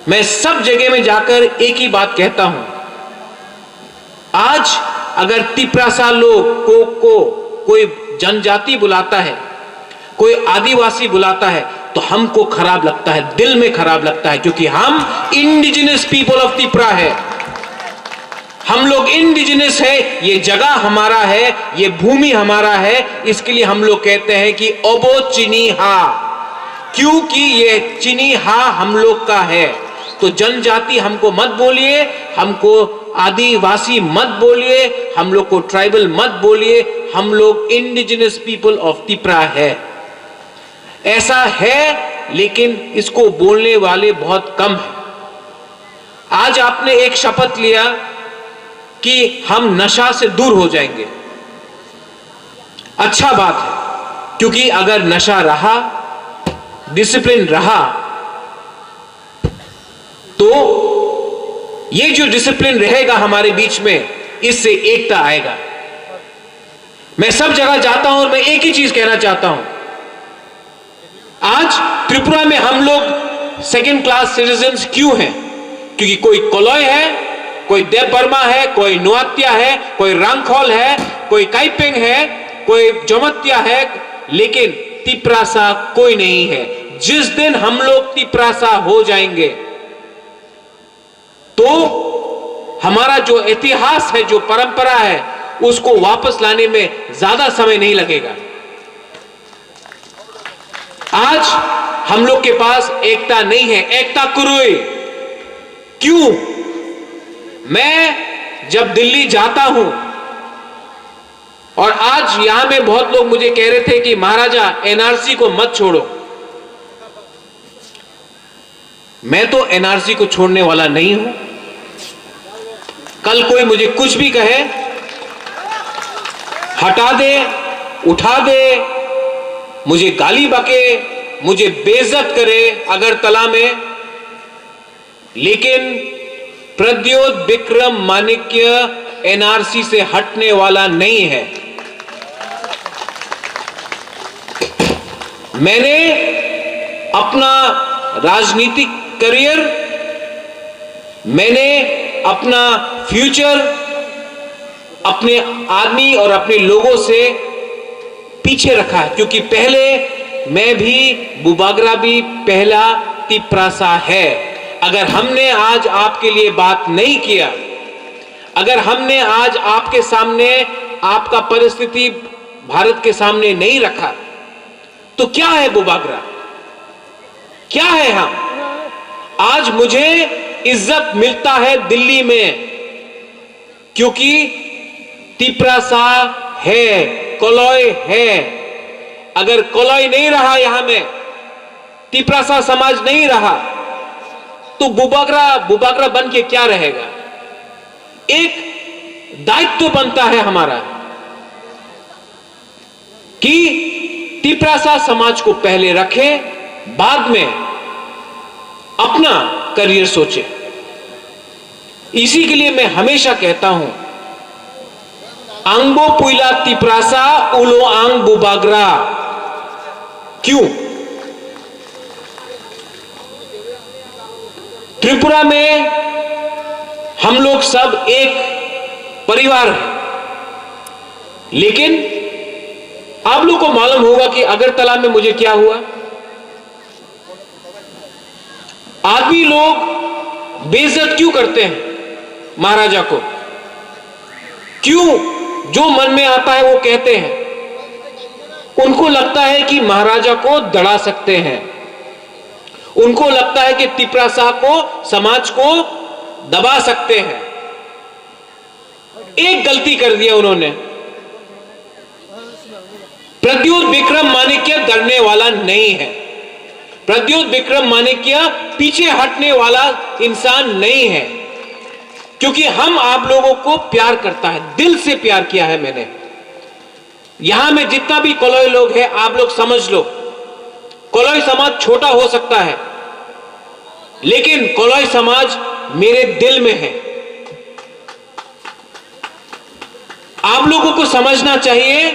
मैं सब जगह में जाकर एक ही बात कहता हूं, आज अगर तिपरासा लोग को कोई जनजाति बुलाता है, कोई आदिवासी बुलाता है, तो हमको खराब लगता है, दिल में खराब लगता है, क्योंकि हम इंडिजिनस पीपल ऑफ तिपरा है। हम लोग इंडिजिनस है, ये जगह हमारा है, ये भूमि हमारा है, इसके लिए हम लोग कहते हैं कि ओबो चिनी हा, क्योंकि ये चिनी हा हम लोग का है। तो जनजाति हमको मत बोलिए, हमको आदिवासी मत बोलिए, हम लोग को ट्राइबल मत बोलिए, हम लोग इंडिजिनस पीपल ऑफ तिपरा है। ऐसा है, लेकिन इसको बोलने वाले बहुत कम हैं। आज आपने एक शपथ लिया कि हम नशा से दूर हो जाएंगे। अच्छा बात है, क्योंकि अगर नशा रहा, डिसिप्लिन रहा, तो ये जो डिसिप्लिन रहेगा हमारे बीच में, इससे एकता आएगा। मैं सब जगह जाता हूं और मैं एक ही चीज कहना चाहता हूं, आज त्रिपुरा में हम लोग सेकेंड क्लास सिटीजन्स क्यों हैं? क्योंकि कोई कोलोय है, कोई देवबर्मा है, कोई नुआत्या है, कोई रांगखोल है, कोई काइपेंग है, कोई जोमत्या है, लेकिन तिपरासा कोई नहीं है। जिस दिन हम लोग तिपरासा हो जाएंगे, तो हमारा जो इतिहास है, जो परंपरा है, उसको वापस लाने में ज्यादा समय नहीं लगेगा। आज हम लोग के पास एकता नहीं है, एकता कुरुई। क्यों? मैं जब दिल्ली जाता हूं, और आज यहां में बहुत लोग मुझे कह रहे थे कि महाराजा एनआरसी को मत छोड़ो। मैं तो एनआरसी को छोड़ने वाला नहीं हूं। कल कोई मुझे कुछ भी कहे, हटा दे, उठा दे, मुझे गाली बके, मुझे बेइज्जत करे अगरतला में, लेकिन प्रद्योत विक्रम माणिक्य एनआरसी से हटने वाला नहीं है। मैंने अपना राजनीतिक करियर, मैंने अपना फ्यूचर अपने आदमी और अपने लोगों से पीछे रखा है, क्योंकि पहले मैं भी, बुबागरा भी पहला तिपरासा है। अगर हमने आज आपके लिए बात नहीं किया, अगर हमने आज आपके सामने आपका परिस्थिति भारत के सामने नहीं रखा, तो क्या है बुबागरा, क्या है हम? आज मुझे इज्जत मिलता है दिल्ली में, क्योंकि तिपरासा है, कोलोय है। अगर कोलोय नहीं रहा यहां में, तिपरासा समाज नहीं रहा, तो बुबागरा बन के क्या रहेगा? एक दायित्व बनता है हमारा कि तिपरासा समाज को पहले रखें, बाद में अपना करियर सोचे। इसी के लिए मैं हमेशा कहता हूं, आंगबो पुइला तिपरासा उलो आंग बुबागरा। क्यों? त्रिपुरा में हम लोग सब एक परिवार हैं, लेकिन आप लोग को मालूम होगा कि अगरतला में मुझे क्या हुआ। आदमी लोग बेइज्जत क्यों करते हैं महाराजा को? क्यों? जो मन में आता है वो कहते हैं। उनको लगता है कि महाराजा को दड़ा सकते हैं, उनको लगता है कि तिपरासा को, समाज को दबा सकते हैं। एक गलती कर दिया उन्होंने, प्रद्योत विक्रम माणिक्य डरने वाला नहीं है। प्रद्योत विक्रम माणिक्य पीछे हटने वाला इंसान नहीं है, क्योंकि हम आप लोगों को प्यार करता है, दिल से प्यार किया है मैंने। यहां में जितना भी कोलोय लोग हैं, आप लोग समझ लो, कोलोय समाज छोटा हो सकता है, लेकिन कोलोय समाज मेरे दिल में है। आप लोगों को समझना चाहिए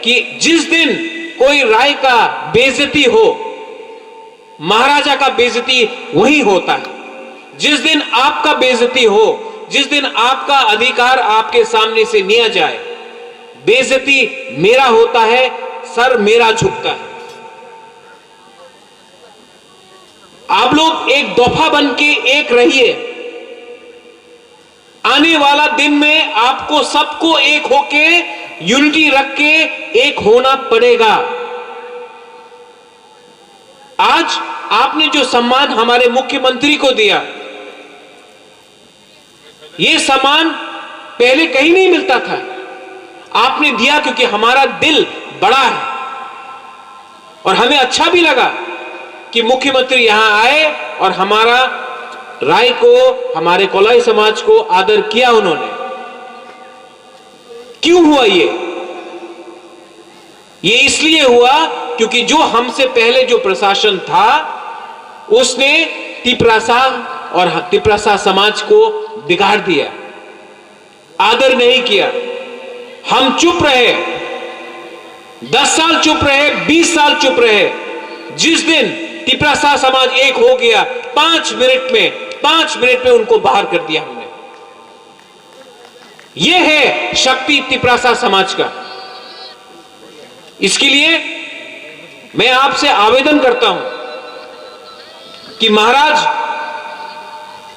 कि जिस दिन कोई राय का बेइज्जती हो, महाराजा का बेइज्जती वही होता है। जिस दिन आपका बेइज्जती हो, जिस दिन आपका अधिकार आपके सामने से लिया जाए, बेइज्जती मेरा होता है, सर मेरा झुकता है। आप लोग एक दफा बन के एक रहिए। आने वाला दिन में आपको सबको एक होके यूनिटी रख के एक होना पड़ेगा। आज आपने जो सम्मान हमारे मुख्यमंत्री को दिया, यह सम्मान पहले कहीं नहीं मिलता था। आपने दिया क्योंकि हमारा दिल बड़ा है और हमें अच्छा भी लगा कि मुख्यमंत्री यहां आए और हमारा राय को, हमारे कोलाई समाज को आदर किया उन्होंने। क्यों हुआ ये इसलिए हुआ क्योंकि जो हमसे पहले जो प्रशासन था उसने तिपरासा और तिपरासा समाज को बिगाड़ दिया, आदर नहीं किया। हम चुप रहे, 10 साल चुप रहे, 20 साल चुप रहे। जिस दिन तिपरासा समाज एक हो गया, 5 मिनट में उनको बाहर कर दिया हमने। यह है शक्ति तिपरासा समाज का। इसके लिए मैं आपसे आवेदन करता हूं कि महाराज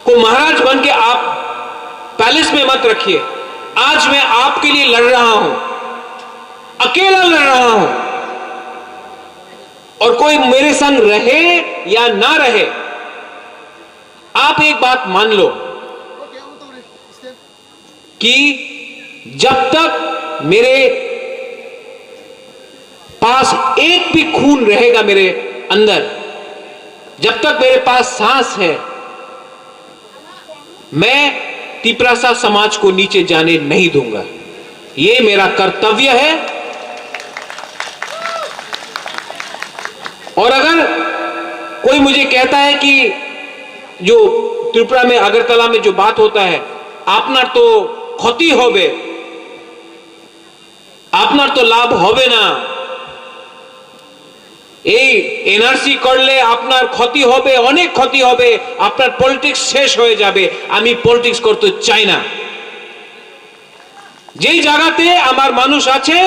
को महाराज बन के आप पैलेस में मत रखिए। आज मैं आपके लिए लड़ रहा हूं, अकेला लड़ रहा हूं, और कोई मेरे संग रहे या ना रहे, आप एक बात मान लो कि जब तक मेरे पास एक भी खून रहेगा मेरे अंदर, जब तक मेरे पास सांस है, मैं तिपरासा समाज को नीचे जाने नहीं दूंगा। यह मेरा कर्तव्य है। और अगर कोई मुझे कहता है कि जो त्रिपुरा में, अगरतला में जो बात होता है, आपनार तो क्षति होबे, आपनार तो लाभ होबे ना, এই এনআরসি করলে আপনার ক্ষতি হবে, অনেক ক্ষতি হবে, আপনার পলিটিক্স শেষ হয়ে যাবে। আমি পলিটিক্স করতে চাই না। যেই জায়গাতে আমার মানুষ আছে,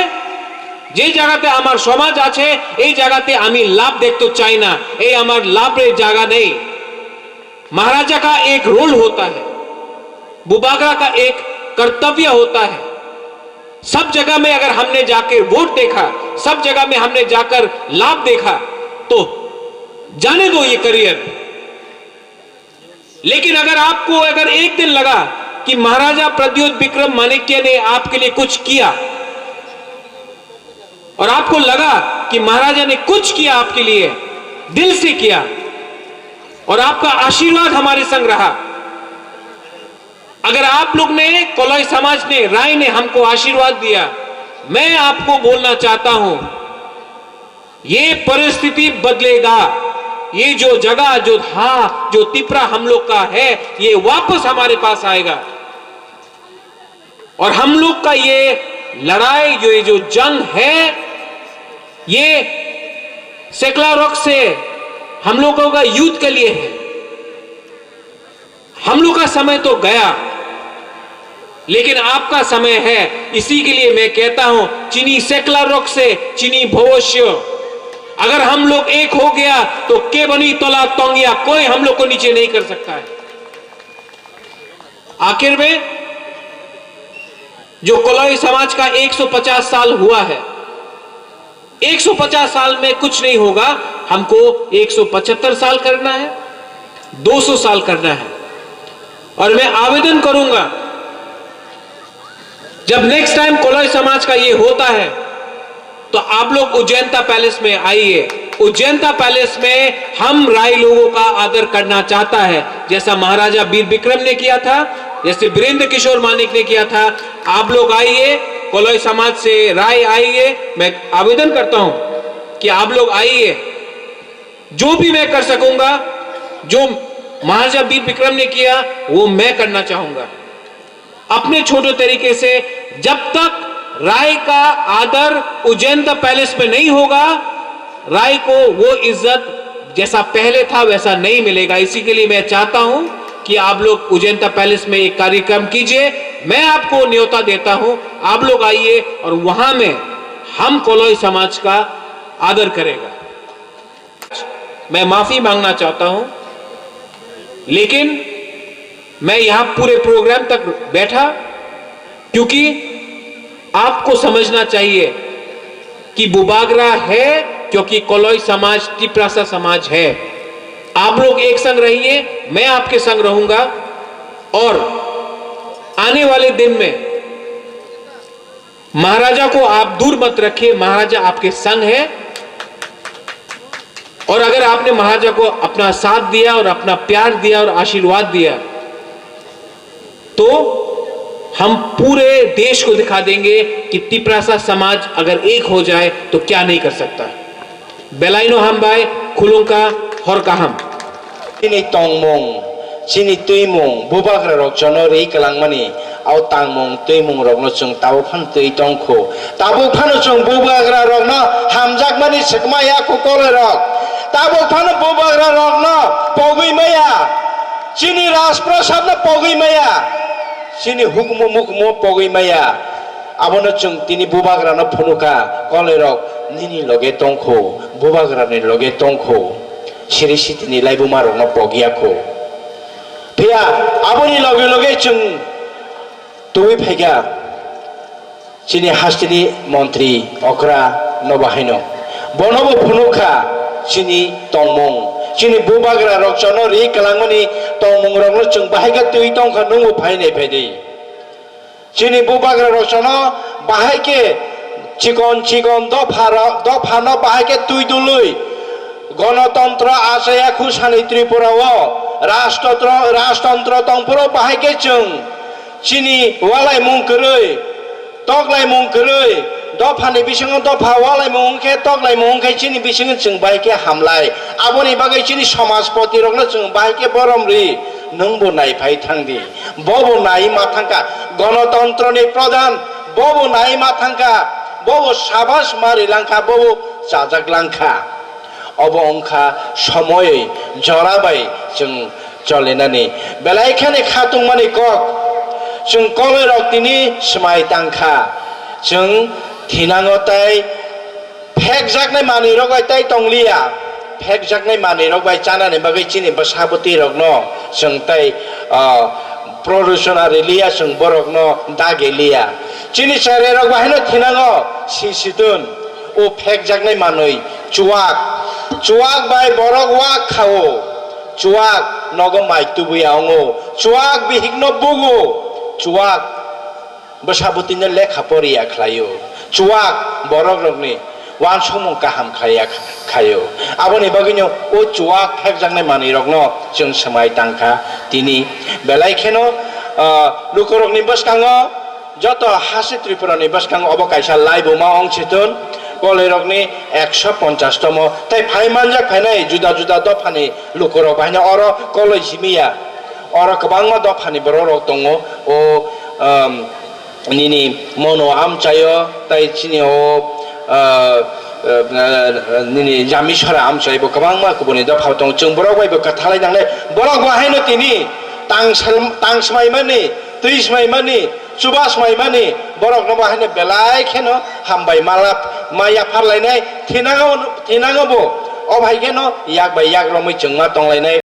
যে জায়গাতে আমার সমাজ আছে, এই জায়গাতে আমি লাভ দেখতে চাই না। এই আমার লাভের জায়গা নেই। महाराजा का एक रोल होता है, बुबागरा का एक कर्तव्य होता है। सब जगह में अगर हमने जाकर वोट देखा, सब जगह में हमने जाकर लाभ देखा, तो जाने दो ये करियर। लेकिन अगर एक दिन लगा कि महाराजा प्रद्योत विक्रम माणिक्य ने आपके लिए कुछ किया, और आपको लगा कि महाराजा ने कुछ किया आपके लिए, दिल से किया, और आपका आशीर्वाद हमारे संग रहा, अगर आप लोग ने, कोलाई समाज ने, राय ने हमको आशीर्वाद दिया, मैं आपको बोलना चाहता हूं, ये परिस्थिति बदलेगा। ये जो जगह जो था, जो तिपरा हम लोग का है, ये वापस हमारे पास आएगा। और हम लोग का ये लड़ाई, ये जो जंग है, ये सेक्लारोक से हम लोगों का युद्ध के लिए है। हम लोग का समय तो गया, लेकिन आपका समय है। इसी के लिए मैं कहता हूं, चीनी सेक्लारोक से चीनी भविष्य। अगर हम लोग एक हो गया तो के बनी तोला तोंगिया, कोई हम लोग को नीचे नहीं कर सकता है। आखिर में जो कोलाई समाज का 150 साल हुआ है, 150 साल में कुछ नहीं होगा। हमको 175 साल करना है, 200 साल करना है। और मैं आवेदन करूंगा, जब नेक्स्ट टाइम कोलाई समाज का ये होता है, तो आप लोग उज्जैनता पैलेस में आइए। उज्जैनता पैलेस में हम राय लोगों का आदर करना चाहता है, जैसा महाराजा वीर विक्रम ने किया था, जैसे वीरेंद्र किशोर मानिक ने किया था। आप लोग आइए, कोलाई समाज से राय आइए। मैं आवेदन करता हूं कि आप लोग आइए। जो भी मैं कर सकूंगा, जो महाराजा वीर विक्रम ने किया, वो मैं करना चाहूंगा अपने छोटे तरीके से। जब तक राय का आदर उज्जैनता पैलेस में नहीं होगा, राय को वो इज्जत जैसा पहले था वैसा नहीं मिलेगा। इसी के लिए मैं चाहता हूं कि आप लोग उजैनता पैलेस में एक कार्यक्रम कीजिए, मैं आपको न्योता देता हूं, आप लोग आइए और वहां में हम कोलोई समाज का आदर करेगा। मैं माफी मांगना चाहता हूं, लेकिन मैं यहां पूरे प्रोग्राम तक बैठा क्योंकि आपको समझना चाहिए कि बुबागरा है क्योंकि कोलोई समाज तिप्रासा समाज है। आप लोग एक संग रहिए, मैं आपके संग रहूंगा और आने वाले दिन में महाराजा को आप दूर मत रखिए, महाराजा आपके संग है। और अगर आपने महाराजा को अपना साथ दिया और अपना प्यार दिया और आशीर्वाद दिया तो हम पूरे देश को दिखा देंगे कि तिप्रासा समाज अगर एक हो जाए तो क्या नहीं कर सकता। बेलाइनो हम बाय खुलुंका हर का हम Sini tongmong, sini tuimong, bubagra rok jono rei kalangmani, au tangmong tuimong rok no chung tabu phan tui tongko, tabu phan chung bubagra rok no hamjak mani sekmaya ko kole rok, tabu phan bubagra rok no pogui maya, sini rasprasad no pogui maya, sini hukmo mukmo pogui maya, abono chung tini bubagra no phunuka kole rok nini loge tongko, bubagra ni loge tongko. Siri-siti nilai bumarong no pogi ako. Pia, abo ni loge-loge chung tuwi phega. Sini hastini montri okra no bahino. Bonobo phunuka sini tongmong. Sini bubagra rok chono ri kalangmani tongmong rok no chung bahaiga tuwi tongkha nungu phaine phedi. Sini bubagra rok chono bahaike chikon do phano bahaike tuwi dului. গণতন্ত্র আছে খুশানি ত্রিপুরাও রাষ্ট্রতন্ত্র তংপুরো বাহাইকে চং চিনি ওয়ালাই মুংকরৈ তকলাই মুংকরৈ দফানি বিসং দফা ওয়ালাই মুংखे তকলাই মুংखे চিনি বিসং চং বাহাইকে হামলাই আবনি বাগै চিনি সমাজপতি রগনো চং বাহাইকে বরমরি নংবো নাইফাই থাংদি ববো নাই মাথাঙ্কা গণতন্ত্রনি প্রধান ববো নাই মাথাঙ্কা ববো সাবাস মারি লাংখা ববো চাজাক লাংখা অবংখা সময়ে জরাবাই जों চলেনানি বেলাইখানে খাতুং মানি কক जों কলে রক্তিনি সমাই তাংখা जों থিনাঙতাই ফেক জাকনাই মানি রগাই তাই টংলিয়া ফেক জাকনাই মানি রগাই জানানি বাগै চিনি বসাবতি রগনো जों তাই প্রদূষণারি লিয়া जों বরগনো দাগে লিয়া চিনি সারে রগবাহিনো থিনাঙ সিসিতুন ও fake জাকনাই মানৈ Cuak bai borok wak khao, cuak nogo mai tubuy aongo, cuak bihik no bugu, cuak besabutin na lek hapori aklayo, cuak borok rogni wan somong kaham kayo. Aboni baginyo o cuak phek jangne mani rogno jeung samai tangka tini belai kheno lukorokni baskango joto hasi tripurani baskango obo kaisa laibuma ongchitun কলে রগনি 150 তম তাই ফাইমানজাক ফাইনাই जुदा जुदा দফানি লুকরক বাহিনা or Koloi সিমিয়া or কবাংমা দফানি বররক দङ ও নিনি মনো আমচাयो তাই চিনি ও নিনি জামিছরা আমচাইবো কবাংমা কুবনি দফাव दङ जों बरक बायबो कथालाय नांले बरक बाहायनो तिनि तांसमायमानि तैसमायमानि सुबासमायमानि बरक न बाहायनो बेलाय खेनो हामबाय मालाप माया फारलायनाय थेनाङावबो अभायगेनो याक बाय याक रमै जोंमा दंलायनाय